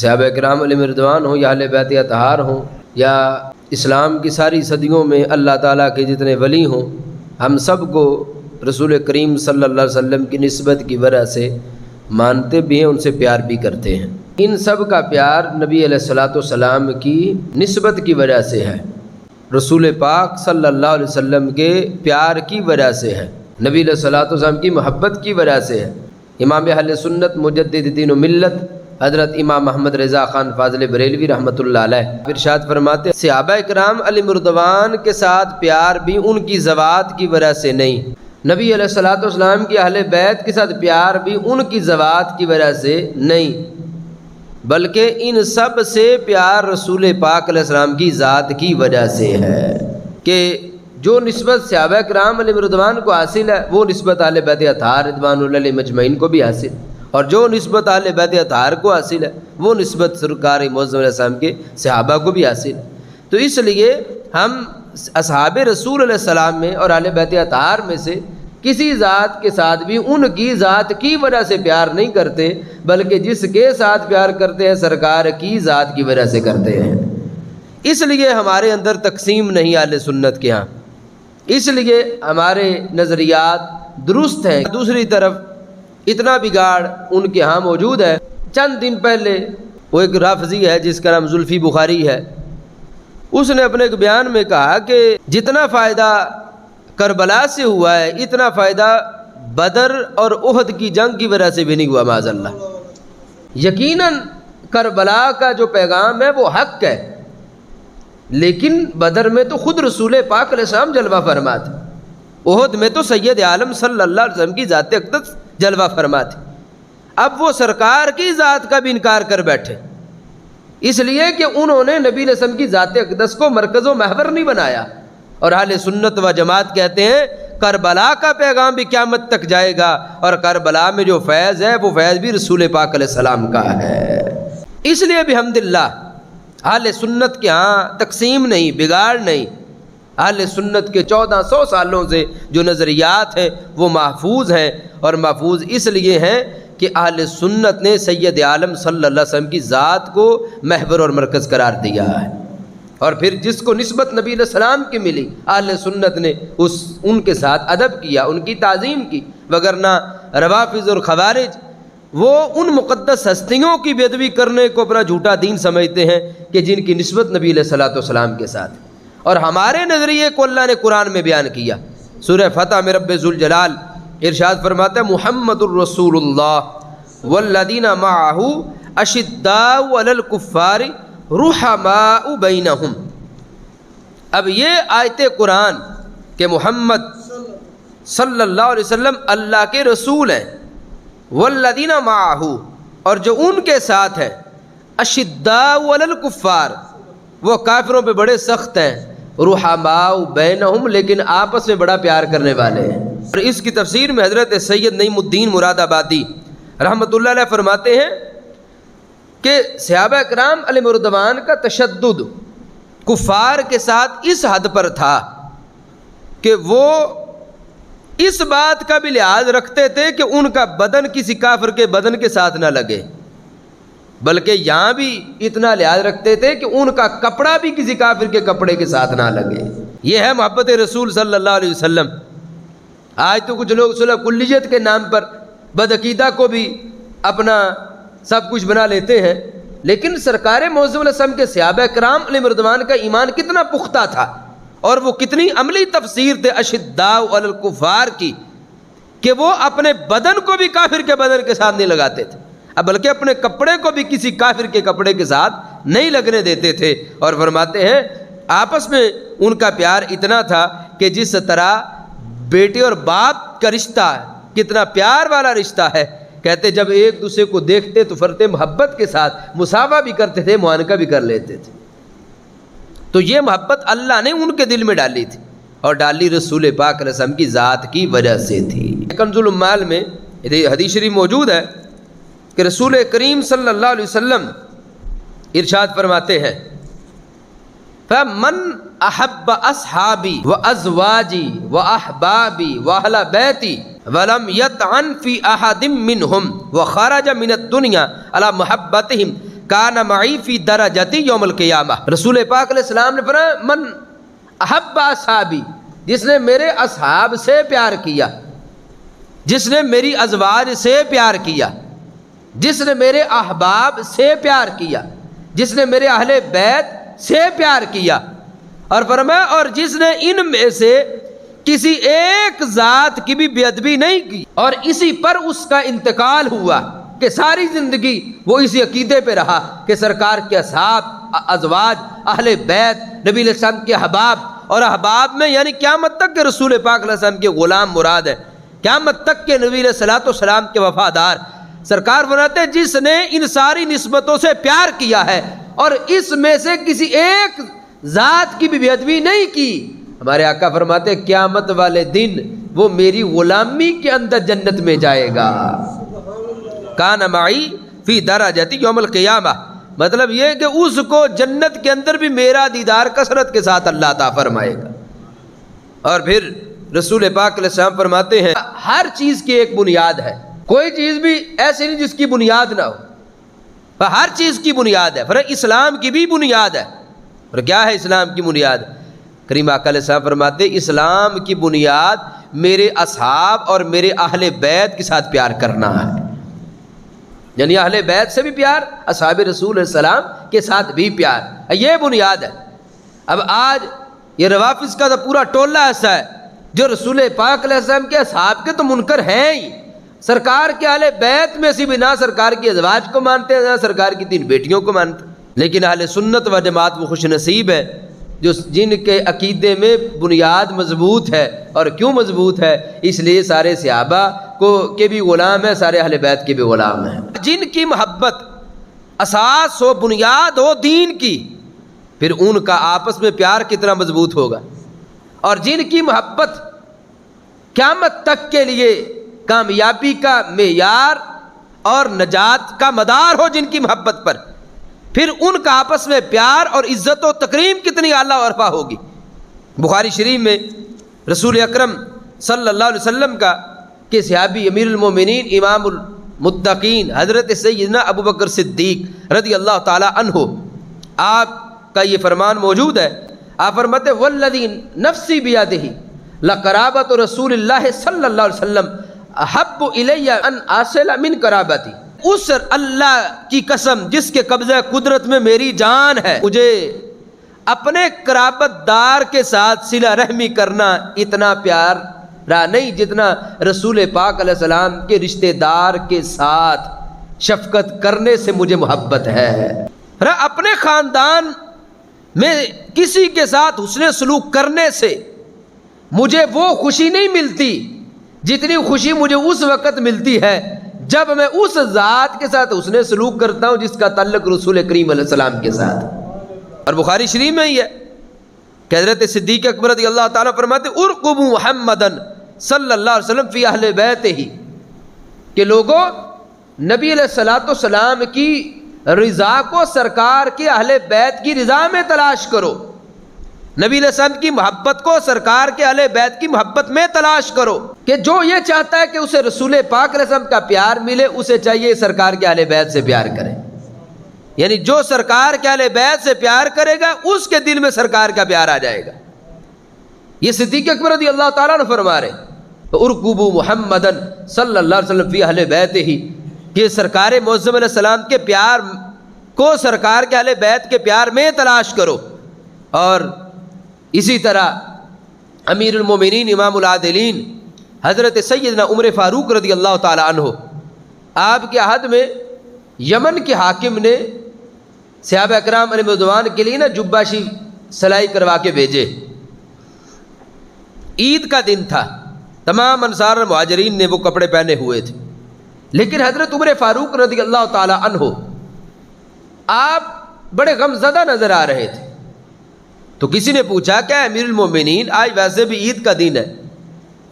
صحابہ کرام علیہ رضوان ہوں یا اہل بیت اطہار ہوں یا اسلام کی ساری صدیوں میں اللہ تعالیٰ کے جتنے ولی ہوں، ہم سب کو رسول کریم صلی اللہ علیہ وسلم کی نسبت کی وجہ سے مانتے بھی ہیں، ان سے پیار بھی کرتے ہیں۔ ان سب کا پیار نبی علیہ الصلوۃ والسلام کی نسبت کی وجہ سے ہے، رسول پاک صلی اللہ علیہ وسلم کے پیار کی وجہ سے ہے، نبی علیہ الصلوۃ والسلام کی محبت کی وجہ سے ہے۔ امام اہل سنت مجدد دین و ملت حضرت امام محمد رضا خان فاضل بریلوی رحمۃ اللہ علیہ ارشاد فرماتے ہیں، صحابہ کرام علیہ رضوان کے ساتھ پیار بھی ان کی ذوات کی وجہ سے نہیں، نبی علیہ الصلوۃ والسلام کی اہل بیت کے ساتھ پیار بھی ان کی ذوات کی وجہ سے نہیں، بلکہ ان سب سے پیار رسول پاک علیہ السلام کی ذات کی وجہ سے ہے کہ جو نسبت صحابہ کرام علیہ رضوان کو حاصل ہے وہ نسبت اہل بیت اطہار رضوان اللہ علیہم اجمعین کو بھی حاصل، اور جو نسبت اہل بیت اطہار کو حاصل ہے وہ نسبت سرکار معظم علیہ السلام کے صحابہ کو بھی حاصل ہے۔ تو اس لیے ہم اصحاب رسول علیہ السلام میں اور اہل بیت اطہار میں سے کسی ذات کے ساتھ بھی ان کی ذات کی وجہ سے پیار نہیں کرتے، بلکہ جس کے ساتھ پیار کرتے ہیں سرکار کی ذات کی وجہ سے کرتے ہیں۔ اس لیے ہمارے اندر تقسیم نہیں اہل سنت کے ہاں، اس لیے ہمارے نظریات درست ہیں۔ دوسری طرف اتنا بگاڑ ان کے ہاں موجود ہے۔ چند دن پہلے وہ ایک رافضی ہے جس کا نام زلفی بخاری ہے، اس نے اپنے ایک بیان میں کہا کہ جتنا فائدہ کربلا سے ہوا ہے اتنا فائدہ بدر اور احد کی جنگ کی وجہ سے بھی نہیں ہوا معاذ اللہ۔ یقیناً کربلا کا جو پیغام ہے وہ حق ہے، لیکن بدر میں تو خود رسول پاک علیہ السلام جلوہ فرما تھے، احد میں تو سید عالم صلی اللہ علیہ وسلم کی ذات اقدس جلوہ فرما تھی۔ اب وہ سرکار کی ذات کا بھی انکار کر بیٹھے، اس لیے کہ انہوں نے نبی علیہ السلام کی ذات اقدس کو مرکز و محور نہیں بنایا، اور اہل سنت و جماعت کہتے ہیں کربلا کا پیغام بھی قیامت تک جائے گا، اور کربلا میں جو فیض ہے وہ فیض بھی رسول پاک علیہ السلام کا ہے۔ اس لیے بھی الحمدللہ اہل سنت کے ہاں تقسیم نہیں، بگاڑ نہیں۔ اہل سنت کے 1400 سالوں سے جو نظریات ہیں وہ محفوظ ہیں، اور محفوظ اس لیے ہیں کہ اہل سنت نے سید عالم صلی اللہ علیہ وسلم کی ذات کو محور اور مرکز قرار دیا ہے، اور پھر جس کو نسبت نبی علیہ السلام کی ملی اہل سنت نے ان کے ساتھ ادب کیا، ان کی تعظیم کی، وگرنہ روافض اور خوارج وہ ان مقدس ہستیوں کی بے ادبی کرنے کو اپنا جھوٹا دین سمجھتے ہیں کہ جن کی نسبت نبی علیہ الصلوۃ والسلام کے ساتھ، اور ہمارے نظریے کو اللہ نے قرآن میں بیان کیا۔ سورہ فتح میں رب ذوالجلال ارشاد فرماتا ہے، محمد الرسول اللہ والذین معہ اشداء علی الکفار رحماء بینہم۔ اب یہ آیت قرآن کہ محمد صلی اللہ علیہ وسلم اللہ کے رسول ہیں، والذین معہ اور جو ان کے ساتھ ہیں، اشداء علی الکفار وہ کافروں پہ بڑے سخت ہیں، رحماء بینہم لیکن آپس میں بڑا پیار کرنے والے ہیں۔ اور اس کی تفسیر میں حضرت سید نعیم الدین مراد آبادی رحمۃ اللہ علیہ فرماتے ہیں کہ صحابہ کرام علیہ رضوان کا تشدد کفار کے ساتھ اس حد پر تھا کہ وہ اس بات کا بھی لحاظ رکھتے تھے کہ ان کا بدن کسی کافر کے بدن کے ساتھ نہ لگے، بلکہ یہاں بھی اتنا لحاظ رکھتے تھے کہ ان کا کپڑا بھی کسی کافر کے کپڑے کے ساتھ نہ لگے۔ یہ ہے محبت رسول صلی اللہ علیہ وسلم۔ آج تو کچھ لوگ صلح کلیت کے نام پر بدعقیدہ کو بھی اپنا سب کچھ بنا لیتے ہیں، لیکن سرکار معظم علیہ السلام کے صحابہ کرام علیہ رضوان کا ایمان کتنا پختہ تھا، اور وہ کتنی عملی تفسیر تھے اشداء علی الکفار کی کہ وہ اپنے بدن کو بھی کافر کے بدن کے ساتھ نہیں لگاتے تھے، اب بلکہ اپنے کپڑے کو بھی کسی کافر کے کپڑے کے ساتھ نہیں لگنے دیتے تھے۔ اور فرماتے ہیں آپس میں ان کا پیار اتنا تھا کہ جس طرح بیٹے اور باپ کا رشتہ کتنا پیار والا رشتہ ہے، کہتے جب ایک دوسرے کو دیکھتے تو فرتے محبت کے ساتھ مساوہ بھی کرتے تھے، معانقہ بھی کر لیتے تھے۔ تو یہ محبت اللہ نے ان کے دل میں ڈالی تھی، اور ڈالی رسول پاک علیہ السلام کی ذات کی وجہ سے تھی۔ کنز الامال میں حدیث شریف موجود ہے کہ رسول کریم صلی اللہ علیہ وسلم ارشاد فرماتے ہیں، فَمَنْ أَحَبَّ أَصْحَابِي وَأَزْوَاجِي وَأَحْبَابِي وَأَهْلَ بَيْتِي وَلَمْ يَطْعَنْ فِي أَحَدٍ مِّنْهُمْ وَخَرَجَ مِنَ الدُّنْيَا عَلَى مُحَبَّتِهِمْ کان معی فی درجتی یوم القیامہ. رسول پاک علیہ السلام نے فرمایا من احب اصحابی، جس نے میرے اصحاب سے پیار کیا، جس نے میری ازواج سے پیار کیا، جس نے میرے احباب سے پیار کیا، جس نے میرے اہل بیت سے پیار کیا، اور فرمایا اور جس نے ان میں سے کسی ایک ذات کی بھی بے ادبی نہیں کی اور اسی پر اس کا انتقال ہوا کہ ساری زندگی وہ اسی عقیدے پہ رہا کہ سرکار کے اصحاب، ازواج، اہل بیت، نبی علیہ السلام کے احباب، اور احباب میں یعنی قیامت تک کے رسول پاک علیہ السلام کے غلام مراد ہے، قیامت تک کے نبی علیہ السلام کے وفادار. سرکار فرماتے ہیں جس نے ان ساری نسبتوں سے پیار کیا ہے اور اس میں سے کسی ایک ذات کی بھی بے ادبی نہیں کی، ہمارے آقا فرماتے ہیں قیامت والے دن وہ میری غلامی کے اندر جنت میں جائے گا. کان معی فی درجتی یوم القیامہ، مطلب یہ کہ اس کو جنت کے اندر بھی میرا دیدار کثرت کے ساتھ اللہ عطا فرمائے گا. اور پھر رسول پاک علیہ السلام فرماتے ہیں ہر چیز کی ایک بنیاد ہے، کوئی چیز بھی ایسی نہیں جس کی بنیاد نہ ہو، ہر چیز کی بنیاد ہے. فرق اسلام کی بھی بنیاد ہے. اور کیا ہے اسلام کی بنیاد؟ کریم آقا علیہ السلام فرماتے اسلام کی بنیاد میرے اصحاب اور میرے اہل بیت کے ساتھ پیار کرنا ہے، یعنی اہل بیت سے بھی پیار، اصحاب رسول علیہ السلام کے ساتھ بھی پیار، یہ بنیاد ہے. اب آج یہ روافظ کا تو پورا ٹولہ ایسا ہے جو رسول پاک علیہ السلام کے اصحاب کے تو منکر ہیں ہی، سرکار کے اہل بیت میں سے بھی نہ سرکار کی ازواج کو مانتے ہیں نہ سرکار کی 3 بیٹیوں کو مانتے ہیں. لیکن اہل سنت و جماعت وہ خوش نصیب ہے جن کے عقیدے میں بنیاد مضبوط ہے. اور کیوں مضبوط ہے؟ اس لیے سارے صحابہ کے بھی غلام ہیں، سارے اہل بیت کے بھی غلام ہیں. جن کی محبت اساس ہو، بنیاد ہو دین کی، پھر ان کا آپس میں پیار کتنا مضبوط ہوگا. اور جن کی محبت قیامت تک کے لیے کامیابی کا معیار اور نجات کا مدار ہو، جن کی محبت پر، پھر ان کا آپس میں پیار اور عزت و تکریم کتنی اعلیٰ و عرفہ ہوگی. بخاری شریف میں رسول اکرم صلی اللہ علیہ وسلم کا کہ صحابی امیر المومنین امام المتقین حضرت سیدنا ابو بکر صدیق رضی اللہ تعالی عنہ، آپ کا یہ فرمان موجود ہے. آپ فرماتے والذی نفسی بیدہ لقرابۃ رسول اللہ صلی اللہ علیہ وسلم احب الی ان اصل من قرابتی. اس اللہ کی قسم جس کے قبضہ قدرت میں میری جان ہے، مجھے اپنے قرابت دار کے ساتھ صلہ رحمی کرنا اتنا پیار رہا نہیں جتنا رسول پاک علیہ السلام کے رشتہ دار کے ساتھ شفقت کرنے سے مجھے محبت ہے. اپنے خاندان میں کسی کے ساتھ حسن سلوک کرنے سے مجھے وہ خوشی نہیں ملتی جتنی خوشی مجھے اس وقت ملتی ہے جب میں اس ذات کے ساتھ حسن سلوک کرتا ہوں جس کا تعلق رسول کریم علیہ السلام کے ساتھ. اور بخاری شریف میں ہی ہے کہ حضرت صدیق اکبر رضی اللہ تعالیٰ فرماتے ارقبوا محمدن صلی اللہ علیہ وسلم فی اہل بیتہ، کہ لوگوں نبی علیہ السلام کی رضا کو سرکار کے اہل بیت کی رضا میں تلاش کرو، نبی علیہ السلام کی محبت کو سرکار کے اہل بیت کی محبت میں تلاش کرو. کہ جو یہ چاہتا ہے کہ اسے رسول پاک علیہ السلام کا پیار ملے، اسے چاہیے سرکار کے اہل بیت سے پیار کرے. یعنی جو سرکار کے اہل بیت سے پیار کرے گا اس کے دل میں سرکار کا پیار آ جائے گا. یہ صدیق اکبر رضی اللہ تعالیٰ نے فرما رہے ارقبوا محمدن صلی اللہ علیہ وسلم فی اہل بیتہ، کہ سرکار معظم علیہ السلام کے پیار کو سرکار کے اہل بیت کے پیار میں تلاش کرو. اور اسی طرح امیر المومنین امام العادلین حضرت سیدنا عمر فاروق رضی اللہ تعالی عنہ، آپ کے عہد میں یمن کے حاکم نے صحابہ اکرام علیہ رضوان کے لیے جباشی سلائی کروا کے بھیجے. عید کا دن تھا، تمام انصار اور مہاجرین نے وہ کپڑے پہنے ہوئے تھے، لیکن حضرت عمر فاروق رضی اللہ تعالی عنہ آپ بڑے غم زدہ نظر آ رہے تھے. تو کسی نے پوچھا کہ امیر المومنین آج ویسے بھی عید کا دن ہے،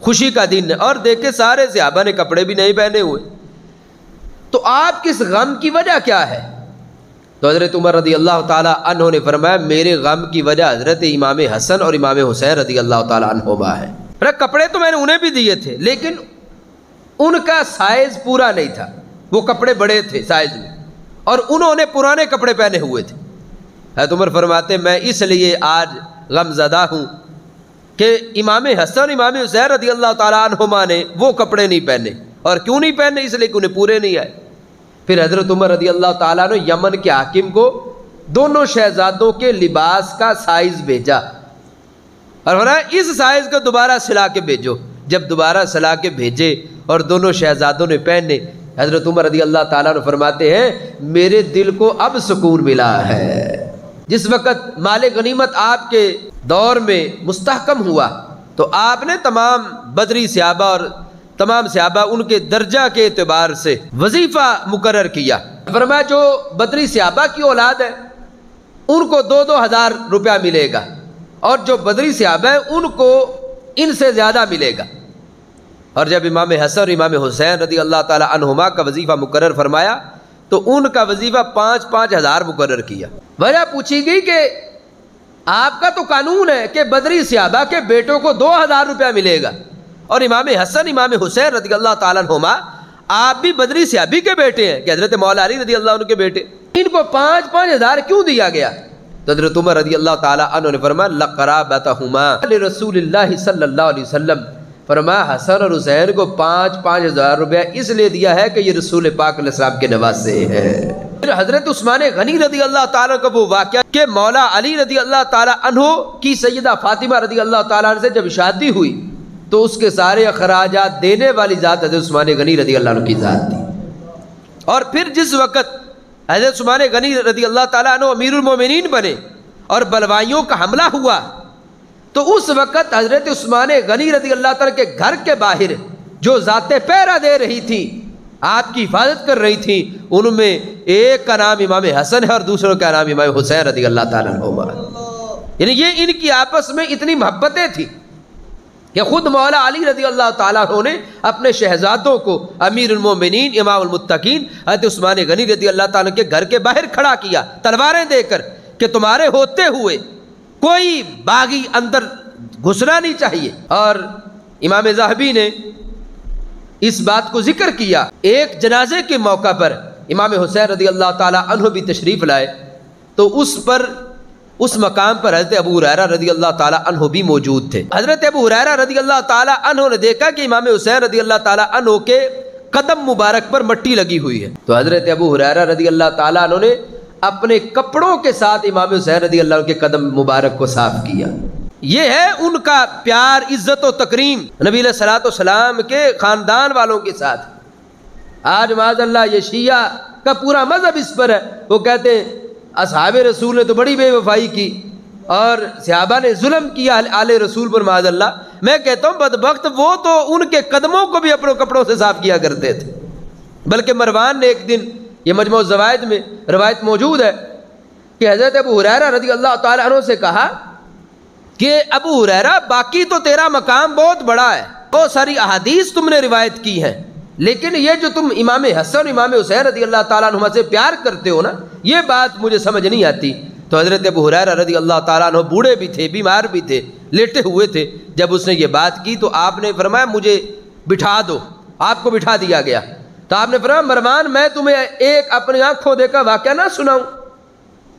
خوشی کا دن ہے، اور دیکھے سارے صحابہ نے کپڑے بھی نہیں پہنے ہوئے، تو آپ کس غم کی وجہ کیا ہے؟ تو حضرت عمر رضی اللہ تعالیٰ عنہ نے فرمایا میرے غم کی وجہ حضرت امام حسن اور امام حسین رضی اللہ تعالیٰ عنہما ہے. کپڑے تو میں نے انہیں بھی دیے تھے لیکن ان کا سائز پورا نہیں تھا، وہ کپڑے بڑے تھے سائز میں، اور انہوں نے پرانے کپڑے پہنے ہوئے تھے۔ حضرت عمر فرماتے میں اس لیے آج غم زدہ ہوں کہ امام حسن امام حسین رضی اللہ تعالیٰ عنہما نے وہ کپڑے نہیں پہنے، اور کیوں نہیں پہنے؟ اس لیے کہ انہیں پورے نہیں آئے۔ پھر حضرت عمر رضی اللہ تعالیٰ نے یمن کے حاکم کو دونوں شہزادوں کے لباس کا سائز بھیجا اور فرمایا اس سائز کو دوبارہ سلا کے بھیجو۔ جب دوبارہ سلا کے بھیجے اور دونوں شہزادوں نے پہنے، حضرت عمر رضی اللہ تعالیٰ نے فرماتے ہیں میرے دل کو اب سکون ملا ہے۔ جس وقت مال غنیمت آپ کے دور میں مستحکم ہوا تو آپ نے تمام بدری صحابہ اور تمام صحابہ ان کے درجہ کے اعتبار سے وظیفہ مقرر کیا۔ فرمایا جو بدری صحابہ کی اولاد ہے ان کو 2,000 روپیہ ملے گا، اور جو بدری صحابہ ہیں ان کو ان سے زیادہ ملے گا۔ اور جب امام حسن اور امام حسین رضی اللہ تعالی عنہما کا وظیفہ مقرر فرمایا تو ان کا وظیفہ 5,000 5,000 مقرر کیا۔ وجہ پوچھی گئی کہ آپ کا تو قانون ہے کہ بدری صحابہ کے بیٹوں کو 2,000 روپیہ ملے گا، اور امام حسن امام حسین رضی اللہ تعالیٰ عنہما آپ بھی بدری صحابی کے بیٹے ہیں کہ حضرت مولا علی رضی اللہ عنہ کے بیٹے، ان کو 5,000 کیوں دیا گیا؟ تو حضرت عمر رضی اللہ تعالیٰ عنہ نے فرمایا لقرابتہما لرسول اللہ صلی اللہ علیہ وسلم، فرمایا حسن اور حسین کو 5,000 روپیہ اس لیے دیا ہے کہ یہ رسول پاک علیہ السلام کے نواسے ہیں۔ پھر حضرت عثمان غنی رضی اللہ تعالیٰ کا وہ واقعہ کہ مولا علی رضی اللہ تعالیٰ عنہ کی سیدہ فاطمہ رضی اللہ تعالیٰ عنہ سے جب شادی ہوئی تو اس کے سارے اخراجات دینے والی ذات حضرت عثمان غنی رضی اللہ عنہ کی ذات تھی۔ اور پھر جس وقت حضرت عثمان غنی رضی اللہ تعالیٰ عنہ امیر المومنین بنے اور بلوائیوں کا حملہ ہوا تو اس وقت حضرت عثمان غنی رضی اللہ تعالیٰ کے گھر کے باہر جو ذاتیں پہرا دے رہی تھی، آپ کی حفاظت کر رہی تھی، ان میں ایک کا نام امام حسن ہے اور دوسروں کا نام امام حسین رضی اللہ تعالیٰ عنہ۔ یعنی یہ ان کی آپس میں اتنی محبتیں تھی کہ خود مولا علی رضی اللہ تعالیٰ عنہ نے اپنے شہزادوں کو امیر المومنین امام المتقین حضرت عثمان غنی رضی اللہ تعالیٰ کے گھر کے باہر کھڑا کیا تلواریں دے کر کہ تمہارے ہوتے ہوئے کوئی باغی اندر گھسنا نہیں چاہیے۔ اور امام ذہبی نے اس بات کو ذکر کیا، ایک جنازے کے موقع پر امام حسین رضی اللہ تعالیٰ عنہ بھی تشریف لائے تو اس مقام پر حضرت ابو ہریرہ رضی اللہ تعالیٰ عنہ بھی موجود تھے۔ حضرت ابو ہریرہ رضی اللہ تعالیٰ عنہ نے دیکھا کہ امام حسین رضی اللہ تعالیٰ عنہ کے قدم مبارک پر مٹی لگی ہوئی ہے، تو حضرت ابو ہریرہ رضی اللہ تعالیٰ عنہ نے اپنے کپڑوں کے ساتھ امام حسین رضی اللہ عنہ کے قدم مبارک کو صاف کیا۔ یہ ہے ان کا پیار، عزت و تکریم نبی علیہ الصلوۃ والسلام کے خاندان والوں کے ساتھ۔ آج معاذ اللہ یہ شیعہ کا پورا مذہب اس پر ہے، وہ کہتے ہیں اصحاب رسول نے تو بڑی بے وفائی کی اور صحابہ نے ظلم کیا آل رسول پر، معاذ اللہ۔ میں کہتا ہوں بدبخت وہ تو ان کے قدموں کو بھی اپنے کپڑوں سے صاف کیا کرتے تھے۔ بلکہ مروان نے ایک دن، یہ مجموع الزوائد میں روایت موجود ہے کہ حضرت ابو ہریرہ رضی اللہ تعالیٰ عنہ سے کہا کہ ابو ہریرہ باقی تو تیرا مقام بہت بڑا ہے، بہت ساری احادیث تم نے روایت کی ہیں، لیکن یہ جو تم امام حسن امام حسین رضی اللہ تعالیٰ عنہ سے پیار کرتے ہو نا، یہ بات مجھے سمجھ نہیں آتی۔ تو حضرت ابو ہریرہ رضی اللہ تعالیٰ عنہ بوڑھے بھی تھے، بیمار بھی تھے، لیٹے ہوئے تھے۔ جب اس نے یہ بات کی تو آپ نے فرمایا مجھے بٹھا دو، آپ کو بٹھا دیا گیا۔ تو آپ نے فرمایا مروان میں تمہیں ایک اپنی آنکھوں دیکھا واقعہ نہ سناؤں؟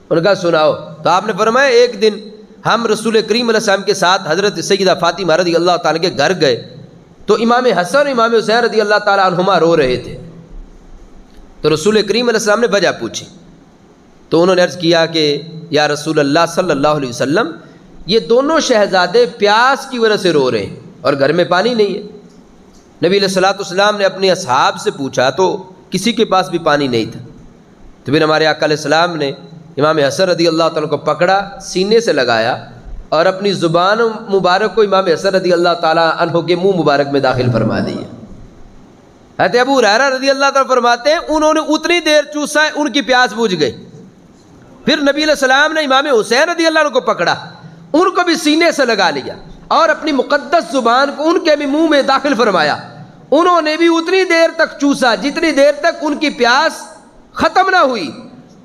ان کا سناؤ۔ تو آپ نے فرمایا ایک دن ہم رسول کریم علیہ السلام کے ساتھ حضرت سیدہ فاطمہ رضی اللہ تعالیٰ کے گھر گئے تو امام حسن امام حسین رضی اللہ تعالیٰ عنہما رو رہے تھے۔ تو رسول کریم علیہ السلام نے وجہ پوچھی تو انہوں نے عرض کیا کہ یا رسول اللہ صلی اللہ علیہ وسلم، یہ دونوں شہزادے پیاس کی وجہ سے رو رہے ہیں اور گھر میں پانی نہیں ہے۔ نبی علیہ الصلوۃ والسلام نے اپنے اصحاب سے پوچھا تو کسی کے پاس بھی پانی نہیں تھا۔ تو پھر ہمارے آقا علیہ السلام نے امام حسن رضی اللہ تعالیٰ کو پکڑا، سینے سے لگایا اور اپنی زبان مبارک کو امام حسن رضی اللہ تعالیٰ عنہ کے منہ مبارک میں داخل فرما دیا۔ حضرت ابو ہریرہ رضی اللہ تعالیٰ فرماتے ہیں انہوں نے اتنی دیر چوسا ان کی پیاس بجھ گئی۔ پھر نبی علیہ السلام نے امام حسین رضی اللہ عنہ کو پکڑا، ان کو بھی سینے سے لگا لیا اور اپنی مقدس زبان کو ان کے بھی منہ میں داخل فرمایا۔ انہوں نے بھی اتنی دیر تک چوسا جتنی دیر تک ان کی پیاس ختم نہ ہوئی۔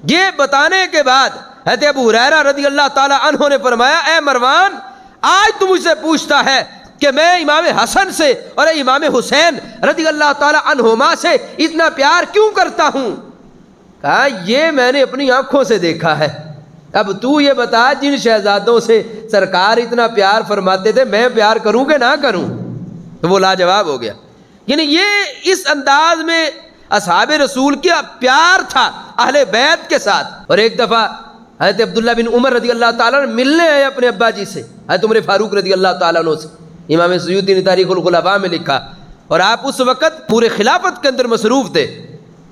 یہ بتانے کے بعد حضرت ابو ہریرہ رضی اللہ تعالیٰ عنہ نے فرمایا اے مروان، آج تو مجھ سے پوچھتا ہے کہ میں امام حسن سے اور امام حسین رضی اللہ تعالیٰ عنہما سے اتنا پیار کیوں کرتا ہوں؟ کہا یہ میں نے اپنی آنکھوں سے دیکھا ہے، اب تو یہ بتا جن شہزادوں سے سرکار اتنا پیار فرماتے تھے میں پیار کروں کہ نہ کروں؟ تو وہ لاجواب ہو گیا۔ یعنی یہ اس انداز میں اصحاب رسول کا پیار تھا اہل بیت کے ساتھ۔ اور ایک دفعہ حضرت عبداللہ بن عمر رضی اللہ تعالیٰ عنہ ملنے آئے اپنے ابا جی سے، حضرت عمر فاروق رضی اللہ تعالیٰ عنہ سے، امام سیوطی نے تاریخ الخلفاء میں لکھا، اور آپ اس وقت پورے خلافت کے اندر مصروف تھے،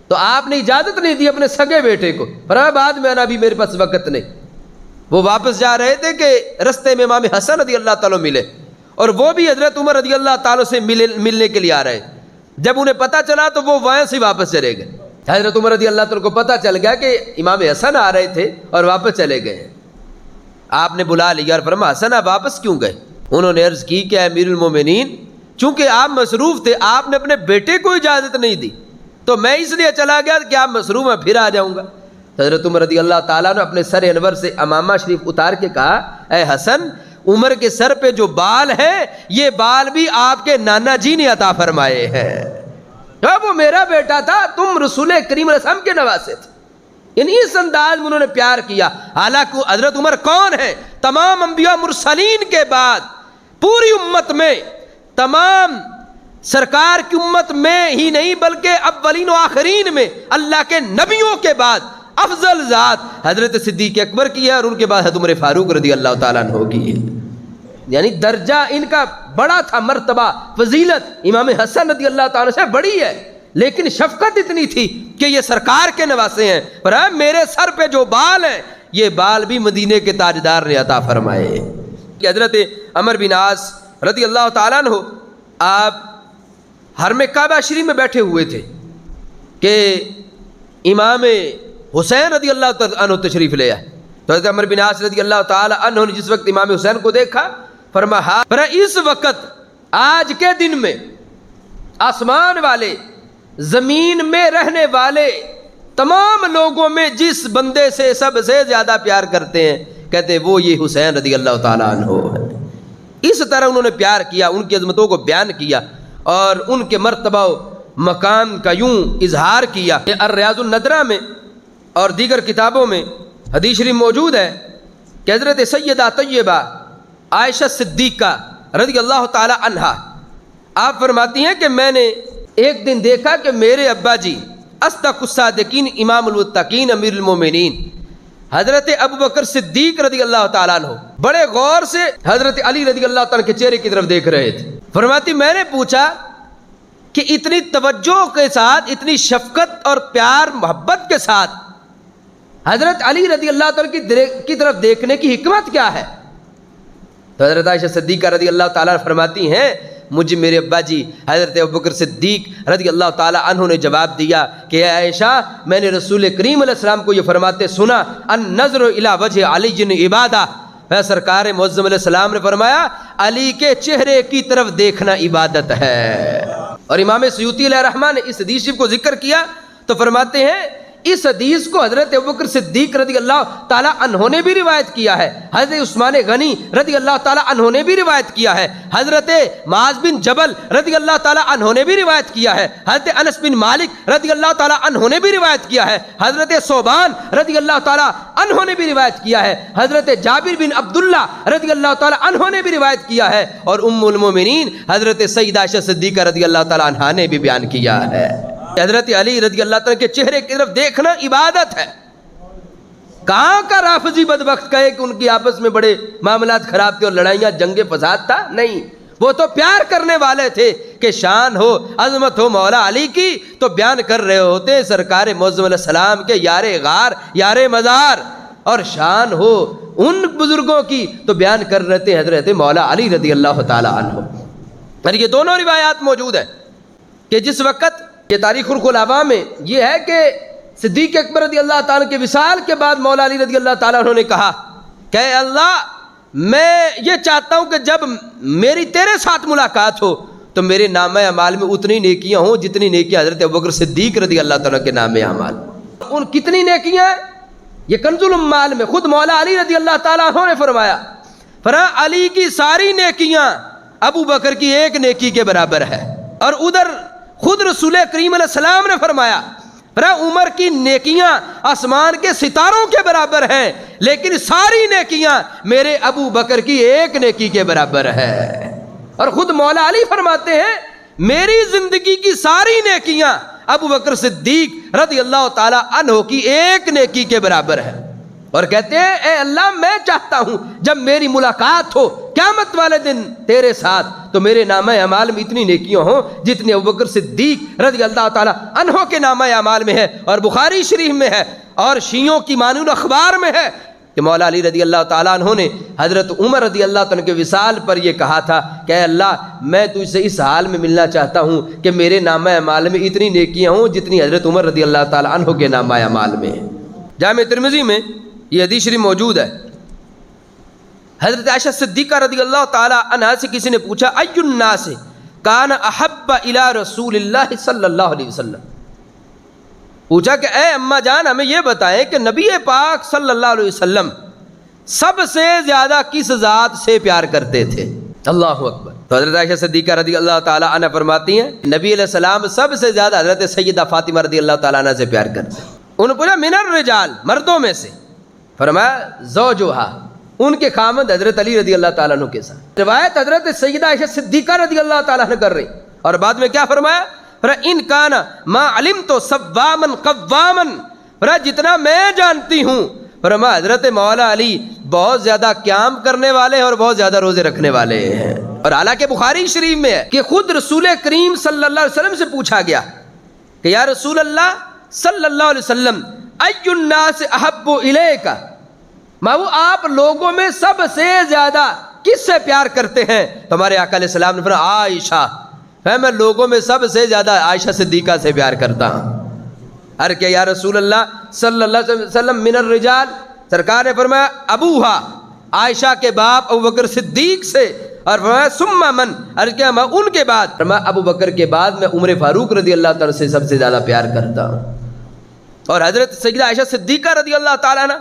تو آپ نے اجازت نہیں دی اپنے سگے بیٹے کو، فرمایا بعد میں آنا، بھی میرے پاس وقت نہیں۔ وہ واپس جا رہے تھے کہ رستے میں امام حسن رضی اللہ تعالیٰ ملے، اور وہ بھی حضرت عمر رضی اللہ تعالیٰ سے ملنے کے لیے آ رہے۔ جب انہیں پتہ چلا تو وہ وہاں سے واپس چلے گئے۔ حضرت عمر رضی اللہ تعالیٰ کو پتہ چل گیا کہ امام حسن آ رہے تھے اور واپس چلے گئے۔ آپ نے بلا لیا اور فرمایا حسن آپ واپس کیوں گئے؟ انہوں نے عرض کی کہ اے امیر المومنین، چونکہ آپ مصروف تھے، آپ نے اپنے بیٹے کو اجازت نہیں دی، تو میں اس لیے چلا گیا کہ آپ مصروف ہیں، پھر آ جاؤں گا۔ حضرت عمر رضی اللہ تعالیٰ نے اپنے سر انور سے امامہ شریف اتار کے کہا اے حسن، عمر کے سر پہ جو بال ہیں یہ بال بھی آپ کے نانا جی نے عطا فرمائے ہیں، وہ میرا بیٹا تھا، تم رسول کریم علیہ السلام کے نواسے تھے۔ یعنی اس انداز میں انہوں نے پیار کیا۔ حالانکہ حضرت عمر کون ہے؟ تمام انبیاء مرسلین کے بعد پوری امت میں، تمام سرکار کی امت میں ہی نہیں بلکہ اولین و آخرین میں اللہ کے نبیوں کے بعد افضل ذات حضرت صدیق اکبر کی ہے، اور ان کے بعد حضرت عمر فاروق رضی اللہ تعالیٰ عنہ کی ہے۔ یعنی درجہ ان کا بڑا تھا، مرتبہ فضیلت امام حسن رضی اللہ تعالیٰ سے بڑی ہے، لیکن شفقت اتنی تھی کہ یہ سرکار کے نواسے ہیں، پر میرے سر پہ جو بال ہیں یہ بال بھی مدینے کے تاجدار نے عطا فرمائے۔ کہ حضرت عمر بن عاص رضی اللہ تعالیٰ عنہ آپ حرم کعبہ شریف میں بیٹھے ہوئے تھے کہ امام حسین رضی اللہ تعالیٰ عنہ تشریف لے آئے، تو حضرت عمر بن عاص رضی اللہ تعالیٰ عنہ نے جس وقت امام حسین کو دیکھا فرمایا اس وقت آج کے دن میں آسمان والے زمین میں رہنے والے تمام لوگوں میں جس بندے سے سب سے زیادہ پیار کرتے ہیں، کہتے وہ یہ حسین رضی اللہ تعالیٰ عنہ ہے۔ اس طرح انہوں نے پیار کیا، ان کی عظمتوں کو بیان کیا اور ان کے مرتبہ و مقام کا یوں اظہار کیا۔ الریاض الندرہ میں اور دیگر کتابوں میں حدیث شریف موجود ہے کہ حضرت سیدہ طیبہ عائشہ صدیقہ رضی اللہ تعالی عنہا آپ فرماتی ہیں کہ میں نے ایک دن دیکھا کہ میرے ابا جی اصدق الصادقین امام المتقین امیر المومنین حضرت ابو بکر صدیق رضی اللہ تعالیٰ عنہ بڑے غور سے حضرت علی رضی اللہ تعالیٰ کے چہرے کی طرف دیکھ رہے تھے۔ فرماتی میں نے پوچھا کہ اتنی توجہ کے ساتھ، اتنی شفقت اور پیار محبت کے ساتھ حضرت علی رضی اللہ تعالیٰ کی طرف دیکھنے کی حکمت کیا ہے؟ تو حضرت عائشہ صدیقہ رضی اللہ تعالیٰ فرماتی ہیں مجھے میرے ابا جی حضرت ابوبکر صدیق رضی اللہ تعالیٰ عنہ نے جواب دیا کہ اے عائشہ میں نے رسول کریم علیہ السلام کو یہ فرماتے سنا النظر الی وجہ علی جن عبادہ، سرکار معظم علیہ السلام نے فرمایا علی کے چہرے کی طرف دیکھنا عبادت ہے۔ اور امام سیوطی علیہ الرحمہ نے اس حدیث کو ذکر کیا تو فرماتے ہیں اس حدیث کو حضرت ابوبکر صدیق رضی اللہ تعالیٰ عنہ نے بھی روایت کیا ہے، حضرت عثمان غنی رضی اللہ تعالیٰ عنہ نے بھی روایت کیا ہے، حضرت معاذ بن جبل رضی اللہ تعالیٰ عنہ نے بھی روایت کیا ہے، حضرت انس بن مالک رضی اللہ تعالیٰ عنہ نے بھی روایت کیا ہے، حضرت صوبان رضی اللہ تعالیٰ عنہ نے بھی روایت کیا ہے، حضرت جابر بن عبداللہ رضی اللہ تعالیٰ عنہ نے بھی روایت کیا ہے، اور ام المومنین حضرت سیدہ عائشہ صدیقہ رضی اللہ تعالیٰ عنہا نے بھی بیان کیا ہے۔ حضرت علی رضی اللہ تعالیٰ کے چہرے کی طرف دیکھنا عبادت ہے۔ کہاں کا رافضی بدبخت کہے کہ ان کی آپس میں بڑے معاملات خراب تھے اور لڑائیاں جنگ فساد تھا؟ نہیں، وہ تو پیار کرنے والے تھے کہ شان ہو عظمت ہو مولا علی کی تو بیان کر رہے ہوتے سرکار معظم علیہ السلام کے یار غار یار مزار، اور شان ہو ان بزرگوں کی تو بیان کر رہے تھے حضرت مولا علی رضی اللہ تعالی عنہ۔ اور یہ دونوں روایات موجود ہیں کہ جس وقت یہ تاریخ الخلفاء میں یہ ہے کہ صدیق اکبر رضی اللہ تعالیٰ کے وصال کے بعد مولا علی رضی اللہ تعالیٰ عنہ نے کہا کہ اے اللہ میں یہ چاہتا ہوں کہ جب میری تیرے ساتھ ملاقات ہو تو میرے نامہ اعمال میں اتنی نیکیاں ہوں جتنی نیکیاں حضرت ابوبکر صدیق رضی اللہ تعالیٰ کے نامہ اعمال۔ ان کتنی نیکیاں ہیں؟ یہ کنز الاموال میں خود مولا علی رضی اللہ تعالیٰ عنہ نے فرمایا علی کی ساری نیکیاں ابو بکر کی ایک نیکی کے برابر ہے، اور ادھر خود رسول کریم علیہ السلام نے فرمایا عمر کی نیکیاں آسمان کے ستاروں کے برابر ہیں، لیکن ساری نیکیاں میرے ابو بکر کی ایک نیکی کے برابر ہے۔ اور خود مولا علی فرماتے ہیں میری زندگی کی ساری نیکیاں ابو بکر صدیق رضی اللہ تعالی عنہ کی ایک نیکی کے برابر ہے۔ اور کہتے ہیں اے اللہ میں چاہتا ہوں جب میری ملاقات ہو قیامت والے دن تیرے ساتھ تو میرے نامہ اعمال میں اتنی نیکیاں ہوں جتنی ابو بکر صدیق رضی اللہ تعالی عنہ کے نامہ اعمال میں ہے، اور بخاری شریف میں ہے، اور شیعوں کی مانون اخبار میں ہے کہ مولا علی رضی اللہ تعالیٰ عنہ نے حضرت عمر رضی اللہ عنہ کے وصال پر یہ کہا تھا کہ اے اللہ میں تجھ سے اس حال میں ملنا چاہتا ہوں کہ میرے نامہ اعمال میں اتنی نیکیاں ہوں جتنی حضرت عمر رضی اللہ تعالیٰ عنہ کے نامہ اعمال میں ہیں۔ جامع ترمذی میں یہ حدیث شریف موجود ہے۔ حضرت عائشہ صدیقہ رضی اللہ تعالیٰ عنہا سے کسی نے پوچھا ای الناس کان احب الی رسول اللہ صلی اللہ علیہ وسلم، پوچھا کہ اے اماں جان ہمیں یہ بتائیں کہ نبی پاک صلی اللہ علیہ وسلم سب سے زیادہ کس ذات سے پیار کرتے تھے؟ اللہ اکبر۔ تو حضرت عائشہ صدیقہ رضی اللہ تعالیٰ عنہ فرماتی ہیں نبی علیہ السلام سب سے زیادہ حضرت سیدہ فاطمہ رضی اللہ تعالیٰ عنہ سے پیار کرتے ہیں۔ انہوں نے پوچھا من الرجال، مردوں میں سے؟ فرمایا زوجہا، ان کے خامد حضرت علی رضی اللہ تعالیٰ عنہ کے ساتھ۔ روایت حضرت سیدہ عائشہ صدیقہ رضی اللہ تعالیٰ عنہ کر رہی، اور بعد میں کیا فرمایا؟ ان کان ما علمت صواما قواما، جتنا میں جانتی ہوں فرمایا حضرت مولا علی بہت زیادہ قیام کرنے والے اور بہت زیادہ روزے رکھنے والے ہیں۔ اور حالانکہ بخاری شریف میں ہے کہ خود رسول کریم صلی اللہ علیہ وسلم سے پوچھا گیا کہ یا رسول اللہ صلی اللہ علیہ وسلم ای الناس احب الیک، وہ آپ لوگوں میں سب سے زیادہ کس سے پیار کرتے ہیں؟ تو ہمارے آقا علیہ السلام نے فرمایا عائشہ، میں لوگوں میں سب سے زیادہ عائشہ صدیقہ سے پیار کرتا ہوں۔ ہر کہ یا رسول اللہ صلی اللہ علیہ وسلم من الرجال، سرکار نے فرمایا ابوہا، عائشہ کے باپ ابو بکر صدیق سے، اور فرمایا ثم من، ہر کہ میں ان کے بعد، فرمایا ابو بکر کے بعد میں عمر فاروق رضی اللہ تعالیٰ سے سب سے زیادہ پیار کرتا ہوں۔ اور حضرت سیدہ عائشہ صدیقہ رضی اللہ تعالیٰ عنہ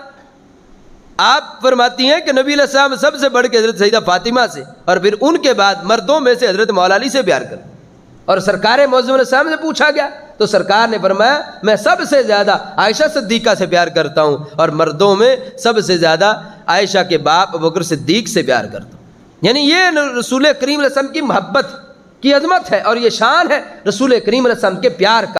آپ فرماتی ہیں کہ نبی علیہ السلام سب سے بڑھ کے حضرت سیدہ فاطمہ سے، اور پھر ان کے بعد مردوں میں سے حضرت مولا علی سے پیار کرتے۔ اور سرکار معظم علیہ السلام سے پوچھا گیا تو سرکار نے فرمایا میں سب سے زیادہ عائشہ صدیقہ سے پیار کرتا ہوں، اور مردوں میں سب سے زیادہ عائشہ کے باپ ابو بکر صدیق سے پیار کرتا ہوں۔ یعنی یہ رسول کریم علیہ السلام کی محبت کی عظمت ہے، اور یہ شان ہے رسول کریم علیہ السلام کے پیار کا۔